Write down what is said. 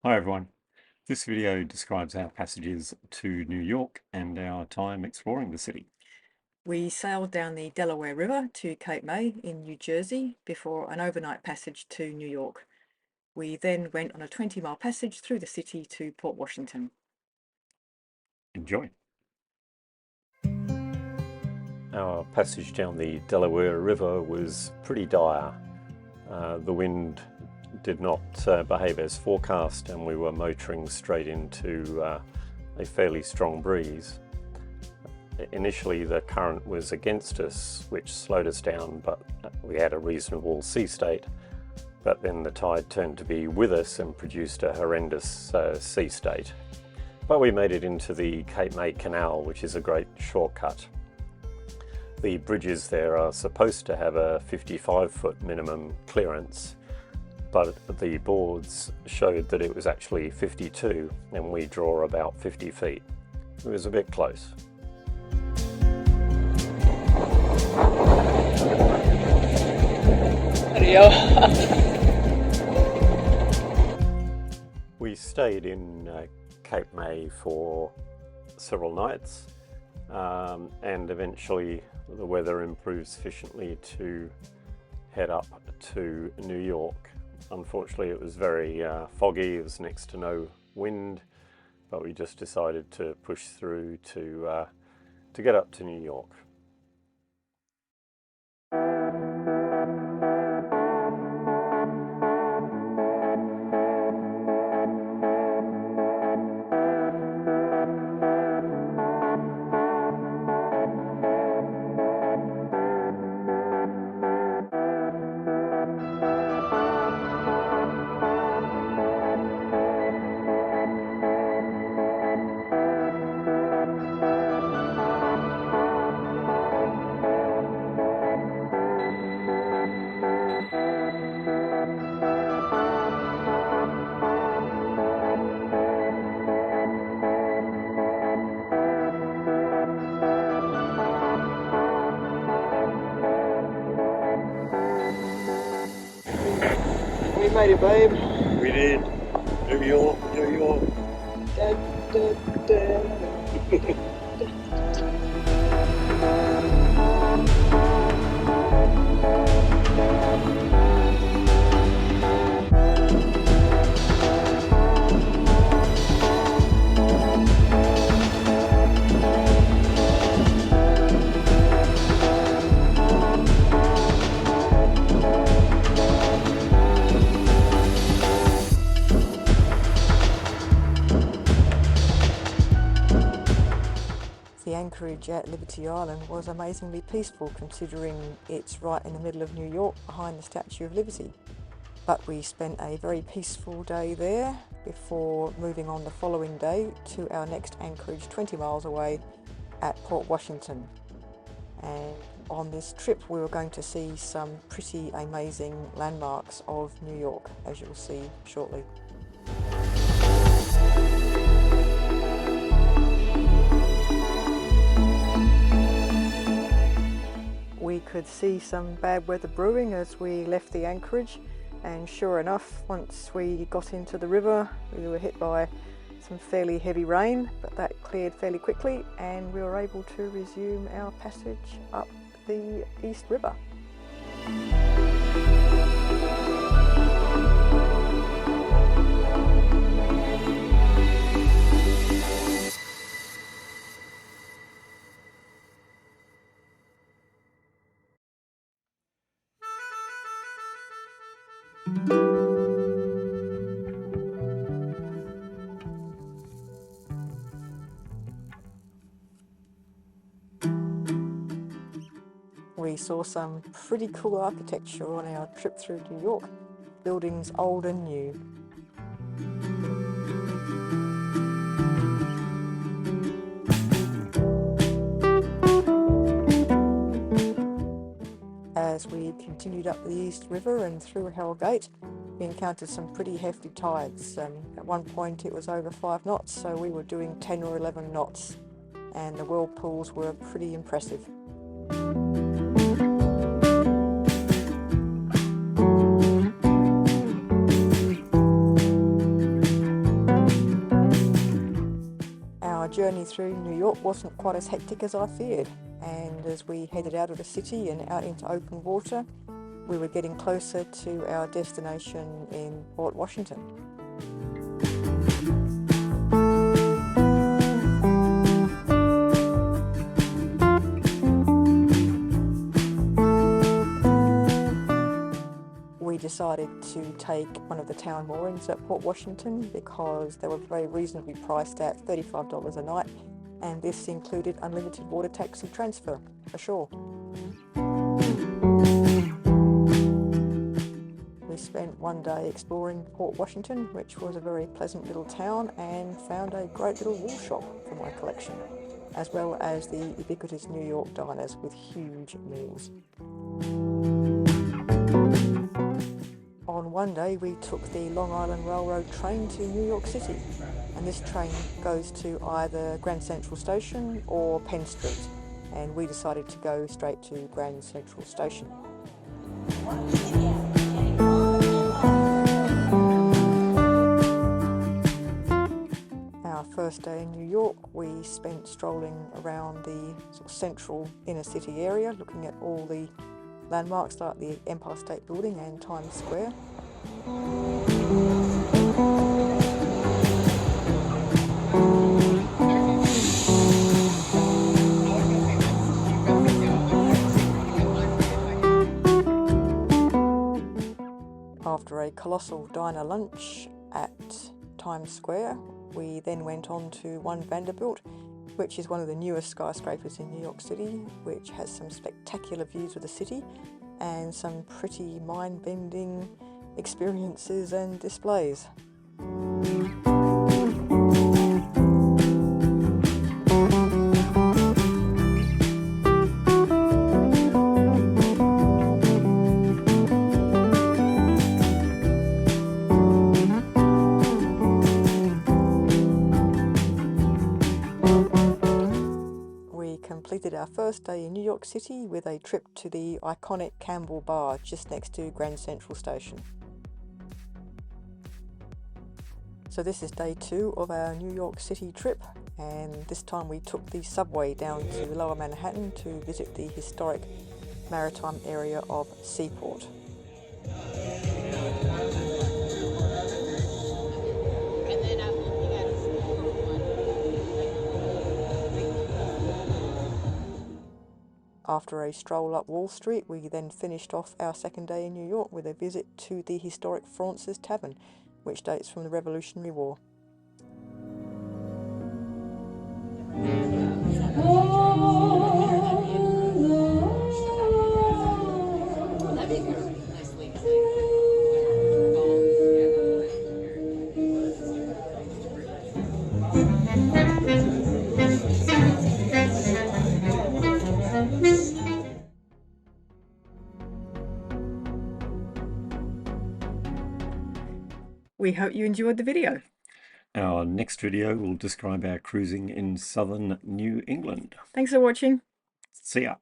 Hi everyone. This video describes our passages to New York and our time exploring the city. We sailed down the Delaware River to Cape May in New Jersey before an overnight passage to New York. We then went on a 20-mile passage through the city to Port Washington. Enjoy. Our passage down the Delaware River was pretty dire. The wind did not behave as forecast, and we were motoring straight into a fairly strong breeze. Initially the current was against us, which slowed us down, but we had a reasonable sea state. But then the tide turned to be with us and produced a horrendous sea state. But we made it into the Cape May Canal, which is a great shortcut. The bridges there are supposed to have a 55-foot minimum clearance, but the boards showed that it was actually 52, and we draw about 50 feet. It was a bit close. We stayed in Cape May for several nights, and eventually the weather improved sufficiently to head up to New York. Unfortunately, it was very foggy. It was next to no wind, but we just decided to push through to get up to New York. We made it, babe. We did. New York, New York. Da, da, da. The anchorage at Liberty Island was amazingly peaceful, considering it's right in the middle of New York behind the Statue of Liberty. But we spent a very peaceful day there before moving on the following day to our next anchorage 20 miles away at Port Washington. And on this trip we were going to see some pretty amazing landmarks of New York, as you'll see shortly. We could see some bad weather brewing as we left the anchorage, and sure enough, once we got into the river we were hit by some fairly heavy rain, but that cleared fairly quickly and we were able to resume our passage up the East River. We saw some pretty cool architecture on our trip through New York, buildings old and new. As we continued up the East River and through Hell Gate, we encountered some pretty hefty tides. At one point it was over 5 knots, so we were doing 10 or 11 knots, and the whirlpools were pretty impressive. journey through New York wasn't quite as hectic as I feared, and as we headed out of the city and out into open water, we were getting closer to our destination in Port Washington. We decided to take one of the town moorings at Port Washington because they were very reasonably priced at $35 a night, and this included unlimited water taxi transfer ashore. We spent one day exploring Port Washington, which was a very pleasant little town, and found a great little wool shop for my collection, as well as the ubiquitous New York diners with huge meals. On one day we took the Long Island Railroad train to New York City, and this train goes to either Grand Central Station or Penn Street, and we decided to go straight to Grand Central Station. Our first day in New York we spent strolling around the sort of central inner city area, looking at all the landmarks like the Empire State Building and Times Square. After a colossal diner lunch at Times Square, we then went on to One Vanderbilt, which is one of the newest skyscrapers in New York City, which has some spectacular views of the city and some pretty mind-bending experiences and displays. Completed our first day in New York City with a trip to the iconic Campbell Bar just next to Grand Central Station. So this is day 2 of our New York City trip, and this time we took the subway down to Lower Manhattan to visit the historic maritime area of Seaport. After a stroll up Wall Street, we then finished off our second day in New York with a visit to the historic Fraunces Tavern, which dates from the Revolutionary War. We hope you enjoyed the video. Our next video will describe our cruising in southern New England. Thanks for watching. See ya.